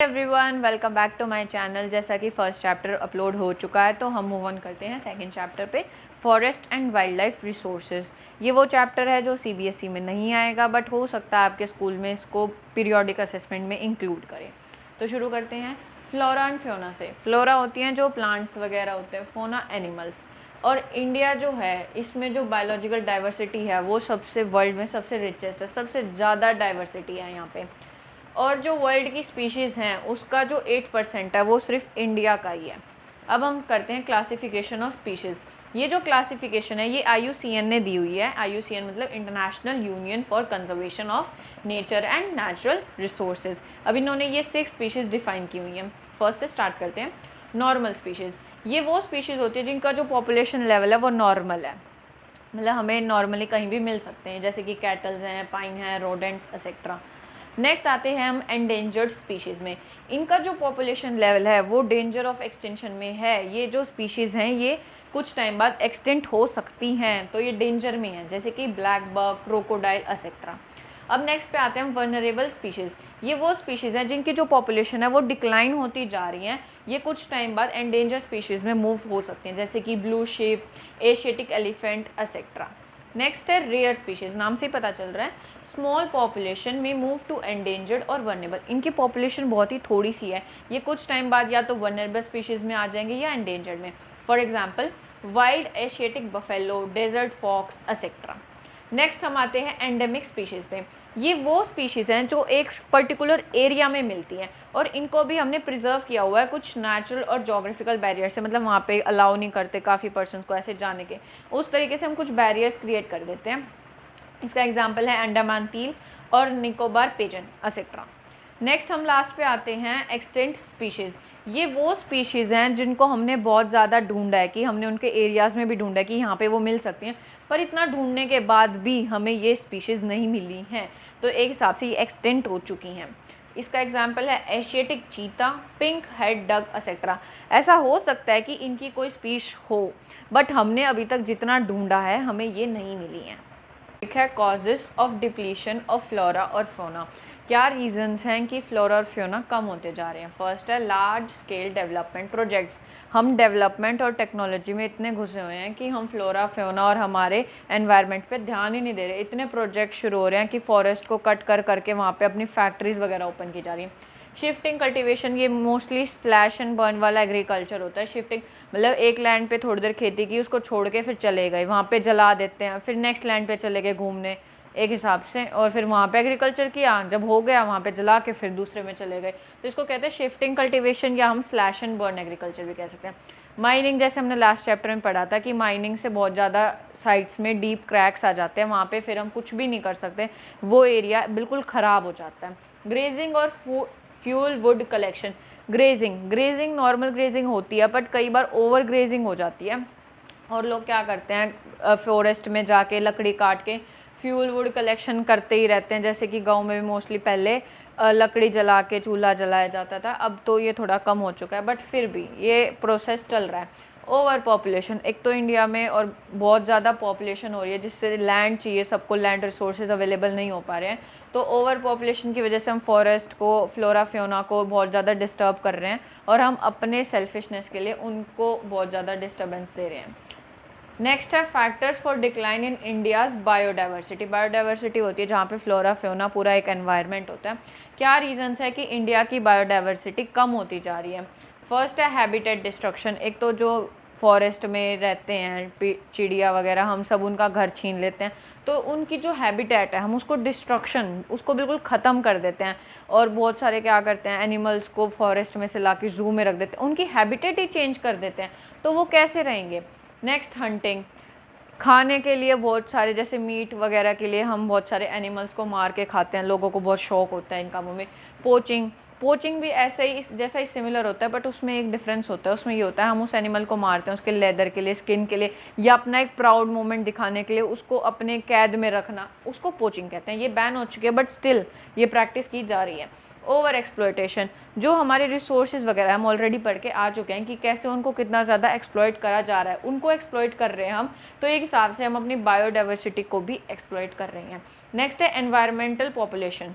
Everyone, welcome back to my channel. जैसा कि first chapter upload हो चुका है तो हम मूव ऑन करते हैं सेकंड चैप्टर पे, forest and wild life resources. ये वो चैप्टर है जो सीबीएसई में नहीं आएगा, बट हो सकता है आपके स्कूल में इसको पीरियोडिक असेसमेंट में इंक्लूड करें। तो शुरू करते हैं फ्लोरा एंड फ्योना से। फ्लोरा होती हैं जो प्लांट्स वगैरह होते हैं, फोना एनिमल्स। और इंडिया जो है इसमें जो बायोलॉजिकल डाइवर्सिटी है वो सबसे वर्ल्ड में सबसे रिचेस्ट है, सबसे ज़्यादा डाइवर्सिटी है यहाँ पे। और जो वर्ल्ड की स्पीशीज़ हैं उसका जो 8% है वो सिर्फ इंडिया का ही है। अब हम करते हैं क्लासिफिकेशन ऑफ स्पीशीज़। ये जो क्लासिफिकेशन है ये IUCN ने दी हुई है। IUCN मतलब international union for conservation of nature and natural resources. अब इन्होंने ये 6 स्पीशीज़ डिफाइन की हुई हैं। फर्स्ट से स्टार्ट करते हैं। नॉर्मल स्पीशीज़, ये वो स्पीशीज़ होती है जिनका जो पॉपुलेशन लेवल है वो नॉर्मल है, मतलब हमें नॉर्मली कहीं भी मिल सकते हैं, जैसे कि कैटल्स हैं, पाइन हैं, रोडेंट्स एक्सेट्रा। नेक्स्ट आते हैं हम एंडेंजर्ड स्पीशीज़ में। इनका जो पॉपुलेशन लेवल है वो डेंजर ऑफ एक्सटेंशन में है। ये जो स्पीशीज़ हैं ये कुछ टाइम बाद एक्सटेंट हो सकती हैं, तो ये डेंजर में है, जैसे कि ब्लैक बक, क्रोकोडाइल एक्सेट्रा। अब नेक्स्ट पे आते हैं हम वल्नरेबल स्पीशीज़। ये वो स्पीशीज़ हैं जिनकी जो पॉपुलेशन है वो डिक्लाइन होती जा रही हैं। ये कुछ टाइम बाद एंडेंजर स्पीशीज़ में मूव हो सकती हैं, जैसे कि blue ship, Asiatic elephant etcetera. Next है रेयर स्पीशीज़। नाम से ही पता चल रहा है स्मॉल पॉपुलेशन में मूव टू एंडेंजर्ड और वनरेबल। इनकी पॉपुलेशन बहुत ही थोड़ी सी है, ये कुछ टाइम बाद या तो वनरेबल स्पीशीज़ में आ जाएंगे या एंडेंजर्ड में। For example wild Asiatic buffalo, desert fox etcetera. Next हम आते हैं एंडेमिक स्पीशीज़ पे। ये वो स्पीशीज़ हैं जो एक पर्टिकुलर एरिया में मिलती हैं और इनको भी हमने प्रिजर्व किया हुआ है कुछ नेचुरल और जोग्राफिकल बैरियर से, मतलब वहाँ पे अलाउ नहीं करते काफ़ी पर्सन्स को ऐसे जाने के, उस तरीके से हम कुछ बैरियर्स क्रिएट कर देते हैं। इसका एग्जाम्पल है अंडमान तील और निकोबार पिजन एक्सेट्रा। नेक्स्ट हम लास्ट पे आते हैं एक्सटेंट स्पीशीज़। ये वो स्पीशीज़ हैं जिनको हमने बहुत ज़्यादा ढूंढा है, कि हमने उनके एरियाज़ में भी ढूंढा है कि यहाँ पे वो मिल सकती हैं, पर इतना ढूंढने के बाद भी हमें ये स्पीशीज़ नहीं मिली हैं, तो एक हिसाब से ये एक्सटेंट हो चुकी हैं। इसका एग्जाम्पल है एशियाटिक चीता, पिंक हेड डग एक्सेट्रा। ऐसा हो सकता है कि इनकी कोई स्पीश हो, बट हमने अभी तक जितना ढूंढा है हमें ये नहीं मिली हैं। एक है causes of depletion of flora और फौना। क्या रीजंस हैं कि फ्लोरा और फ्योना कम होते जा रहे हैं? फर्स्ट है लार्ज स्केल डेवलपमेंट प्रोजेक्ट्स। हम डेवलपमेंट और टेक्नोलॉजी में इतने घुसे हुए हैं कि हम फ्लोरा फ्योना और हमारे एनवायरनमेंट पे ध्यान ही नहीं दे रहे। इतने प्रोजेक्ट शुरू हो रहे हैं कि फॉरेस्ट को कट कर करके वहाँ पे अपनी फैक्ट्रीज वगैरह ओपन की जा रही हैं। शिफ्टिंग कल्टीवेशन, ये मोस्टली स्लैश एंड बर्न वाला एग्रीकल्चर होता है। शिफ्टिंग मतलब एक लैंड पे थोड़ी देर खेती की, उसको छोड़ के फिर चले गए, वहाँ पे जला देते हैं, फिर नेक्स्ट लैंड पे चले गए घूमने एक हिसाब से, और फिर वहाँ पे एग्रीकल्चर किया, जब हो गया वहाँ पे जला के फिर दूसरे में चले गए, तो इसको कहते हैं शिफ्टिंग कल्टीवेशन, या हम स्लैश एंड बर्न एग्रीकल्चर भी कह सकते हैं। माइनिंग, जैसे हमने लास्ट चैप्टर में पढ़ा था कि माइनिंग से बहुत ज़्यादा साइट्स में डीप क्रैक्स आ जाते हैं, वहाँ पे फिर हम कुछ भी नहीं कर सकते, वो एरिया बिल्कुल ख़राब हो जाता है। ग्रेजिंग और fuel wood collection. Grazing normal grazing होती है, बट कई बार ओवर ग्रेजिंग हो जाती है और लोग क्या करते हैं फॉरेस्ट में जाके लकड़ी काट के फ्यूल वुड कलेक्शन करते ही रहते हैं। जैसे कि गांव में भी मोस्टली पहले लकड़ी जला के चूल्हा जलाया जाता था, अब तो ये थोड़ा कम हो चुका है, बट फिर भी ये प्रोसेस चल रहा है। ओवर पॉपुलेशन, एक तो इंडिया में और बहुत ज़्यादा पॉपुलेशन हो रही है जिससे लैंड चाहिए, सबको लैंड रिसोर्सेज अवेलेबल नहीं हो पा रहे हैं, तो ओवर पॉपुलेशन की वजह से हम फॉरेस्ट को, फ्लोरा फ्योना को बहुत ज़्यादा डिस्टर्ब कर रहे हैं और हम अपने सेल्फिशनेस के लिए उनको बहुत ज़्यादा डिस्टर्बेंस दे रहे हैं। नेक्स्ट है factors for decline in India's biodiversity. Biodiversity होती है जहाँ पे फ्लोरा फ्योना पूरा एक एनवायरनमेंट होता है। क्या रीजंस है कि इंडिया की बायोडाइवर्सिटी कम होती जा रही है? फर्स्ट है हैबिटेट डिस्ट्रक्शन। एक तो जो फॉरेस्ट में रहते हैं चिड़िया वगैरह, हम सब उनका घर छीन लेते हैं, तो उनकी जो हैबिटेट है हम उसको डिस्ट्रक्शन, उसको बिल्कुल ख़त्म कर देते हैं। और बहुत सारे क्या करते हैं, एनिमल्स को फॉरेस्ट में से ला के ज़ू में रख देते हैं, उनकी हैबिटेट ही चेंज कर देते हैं, तो वो कैसे रहेंगे? नेक्स्ट हंटिंग, खाने के लिए बहुत सारे, जैसे मीट वगैरह के लिए हम बहुत सारे एनिमल्स को मार के खाते हैं, लोगों को बहुत शौक होता है इन कामों में। पोचिंग भी ऐसे ही जैसा ही सिमिलर होता है, बट उसमें एक डिफरेंस होता है। उसमें ये होता है हम उस एनिमल को मारते हैं उसके लेदर के लिए, स्किन के लिए, या अपना एक प्राउड मोमेंट दिखाने के लिए उसको अपने कैद में रखना, उसको पोचिंग कहते हैं। ये बैन हो चुकी है, बट स्टिल ये प्रैक्टिस की जा रही है। ओवर एक्सप्लॉयटेशन, जो हमारे रिसोर्सेज वगैरह हम ऑलरेडी पढ़ के आ चुके हैं कि कैसे उनको कितना ज़्यादा एक्सप्लॉयट करा जा रहा है, उनको एक्सप्लॉयट कर रहे हैं हम, तो एक हिसाब से हम अपनी बायोडाइवर्सिटी को भी एक्सप्लॉयट कर रहे हैं। नेक्स्ट है एनवायरमेंटल पॉपुलेशन।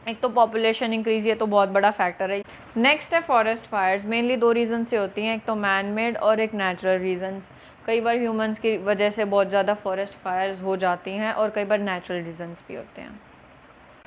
एक तो पॉपुलेशन इंक्रीज, ये तो बहुत बड़ा फैक्टर है। नेक्स्ट है फॉरेस्ट फायर्स, मेनली 2 रीज़न से होती हैं, एक तो मैन मेड और एक नेचुरल रीजंस। कई बार ह्यूमंस की वजह से बहुत ज़्यादा फॉरेस्ट फायर्स हो जाती हैं और कई बार नेचुरल रीजंस भी होते हैं।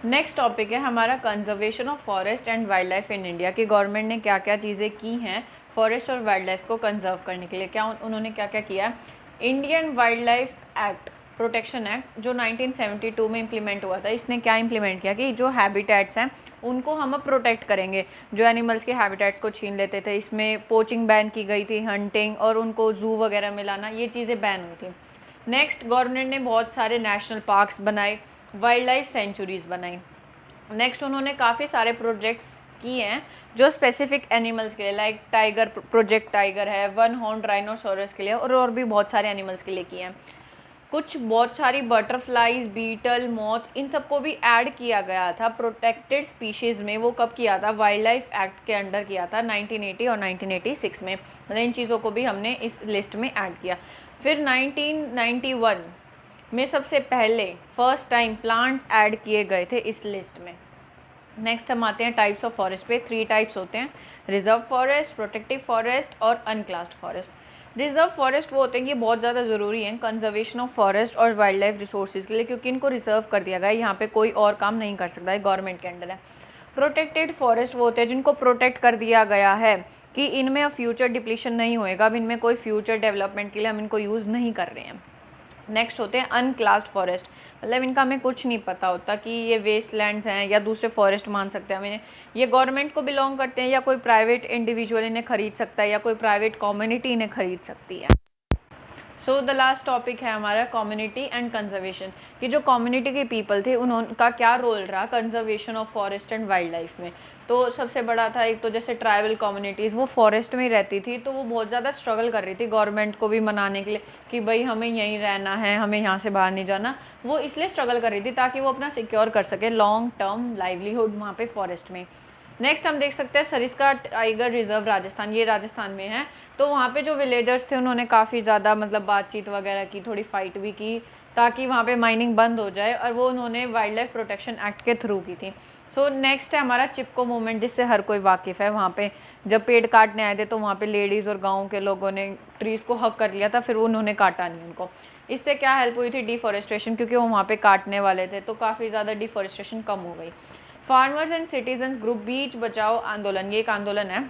नेक्स्ट टॉपिक है हमारा conservation of forest and wild life in India, कि गवर्नमेंट ने क्या क्या चीज़ें की हैं फॉरेस्ट और वाइल्ड लाइफ को कंजर्व करने के लिए, क्या उन्होंने क्या क्या किया है। Indian wild life act, protection act, जो 1972 में इम्प्लीमेंट हुआ था, इसने क्या इम्प्लीमेंट किया कि जो हैबिटेट्स हैं उनको हम अब प्रोटेक्ट करेंगे, जो एनिमल्स के हैबिटेट्स को छीन लेते थे। इसमें पोचिंग बैन की गई थी, हंटिंग और उनको जू वगैरह में लाना, ये चीज़ें बैन हुई थी। नेक्स्ट, गवर्नमेंट ने बहुत सारे नेशनल पार्क्स बनाए, वाइल्ड लाइफ सेंचुरीज बनाई। नेक्स्ट, उन्होंने काफ़ी सारे प्रोजेक्ट्स किए हैं जो स्पेसिफिक एनिमल्स के लिए, लाइक टाइगर प्रोजेक्ट टाइगर है, 1 हॉर्न राइनोसोरस के लिए, और भी बहुत सारे एनिमल्स के लिए किए हैं। कुछ बहुत सारी बटरफ्लाइज, बीटल, मॉथ, इन सबको भी ऐड किया गया था प्रोटेक्टेड स्पीशीज़ में। वो कब किया था? वाइल्ड लाइफ एक्ट के अंडर किया था 1980 और 1986 में। मतलब इन चीज़ों को भी हमने इस लिस्ट में ऐड किया। फिर 1991 में सबसे पहले फर्स्ट टाइम प्लांट्स ऐड किए गए थे इस लिस्ट में। नेक्स्ट हम आते हैं टाइप्स ऑफ फॉरेस्ट पे। 3 टाइप्स होते हैं, रिजर्व फॉरेस्ट, प्रोटेक्टिव फॉरेस्ट और अनक्लास्ड फॉरेस्ट। रिजर्व फॉरेस्ट वो होते हैं, ये बहुत ज़्यादा ज़रूरी है कंजर्वेशन ऑफ फॉरेस्ट और वाइल्ड लाइफ रिसोर्सेज के लिए, क्योंकि इनको रिजर्व कर दिया गया है, यहाँ पे कोई और काम नहीं कर सकता है, गवर्नमेंट के अंडर है। प्रोटेक्टेड फॉरेस्ट वो होते हैं जिनको प्रोटेक्ट कर दिया गया है कि इनमें अब फ्यूचर डिप्लीशन नहीं होएगा, अब इनमें कोई फ्यूचर डेवलपमेंट के लिए हम इनको यूज़ नहीं कर रहे हैं। नेक्स्ट होते हैं अनक्लास्ड फॉरेस्ट, मतलब इनका हमें कुछ नहीं पता होता कि ये वेस्ट लैंड्स हैं या दूसरे फॉरेस्ट मान सकते हैं हम इन्हें, ये गवर्नमेंट को बिलोंग करते हैं या कोई प्राइवेट इंडिविजुअल इन्हें खरीद सकता है या कोई प्राइवेट कम्युनिटी इन्हें खरीद सकती है। सो द लास्ट टॉपिक है हमारा कम्युनिटी एंड कंजर्वेशन, कि जो कम्युनिटी के पीपल थे उनका क्या रोल रहा conservation of forest and wild life में। तो सबसे बड़ा था, एक तो जैसे ट्राइबल कम्युनिटीज़, वो फॉरेस्ट में ही रहती थी, तो वो बहुत ज़्यादा स्ट्रगल कर रही थी गवर्नमेंट को भी मनाने के लिए कि भाई हमें यहीं रहना है, हमें यहाँ से बाहर नहीं जाना। वो इसलिए स्ट्रगल कर रही थी ताकि वो अपना सिक्योर कर सके लॉन्ग टर्म लाइवलीहुड वहाँ पे फॉरेस्ट में। नेक्स्ट हम देख सकते हैं सरिस्का टाइगर रिजर्व राजस्थान, ये राजस्थान में है। तो वहाँ पे जो विलेजर्स थे उन्होंने काफ़ी ज़्यादा मतलब बातचीत वगैरह की, थोड़ी फाइट भी की ताकि वहाँ पे माइनिंग बंद हो जाए, और वो उन्होंने वाइल्ड लाइफ प्रोटेक्शन एक्ट के थ्रू की थी। सो नेक्स्ट है हमारा चिपको मूवमेंट, जिससे हर कोई वाकिफ़ है। वहाँ पे जब पेड़ काटने आए थे तो वहाँ पे लेडीज़ और गाँव के लोगों ने ट्रीज़ को हक कर लिया था, फिर उन्होंने काटा नहीं उनको। इससे क्या हेल्प हुई थी? डिफॉरेस्टेशन, क्योंकि वो वहाँ पे काटने वाले थे तो काफ़ी ज़्यादा डिफॉरेस्टेशन कम हो गई। फार्मर्स एंड सिटीजन्स ग्रुप बीच बचाओ आंदोलन, ये एक आंदोलन है,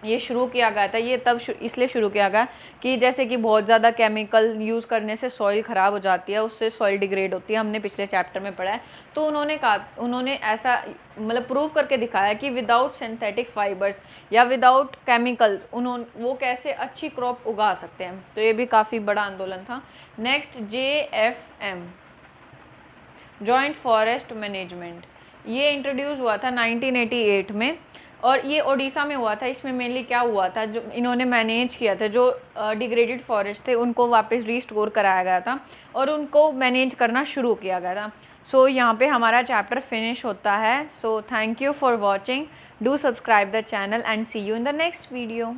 ये शुरू किया गया था। ये तब इसलिए शुरू किया गया कि जैसे कि बहुत ज़्यादा केमिकल यूज़ करने से सॉइल ख़राब हो जाती है, उससे सॉइल डिग्रेड होती है, हमने पिछले चैप्टर में पढ़ा है। तो उन्होंने ऐसा मतलब प्रूव करके दिखाया कि विदाउट सिंथेटिक फाइबर्स या विदाउट केमिकल्स वो कैसे अच्छी क्रॉप उगा सकते हैं। तो ये भी काफ़ी बड़ा आंदोलन था। Next JFM, joint forest management, ये इंट्रोड्यूस हुआ था 1988 में और ये ओडिशा में हुआ था। इसमें मेनली क्या हुआ था, जो इन्होंने मैनेज किया था, जो डिग्रेडेड फॉरेस्ट थे उनको वापस रीस्टोर कराया गया था और उनको मैनेज करना शुरू किया गया था। सो यहाँ पे हमारा चैप्टर फिनिश होता है। So thank you for watching, do subscribe the channel and see you in the next video.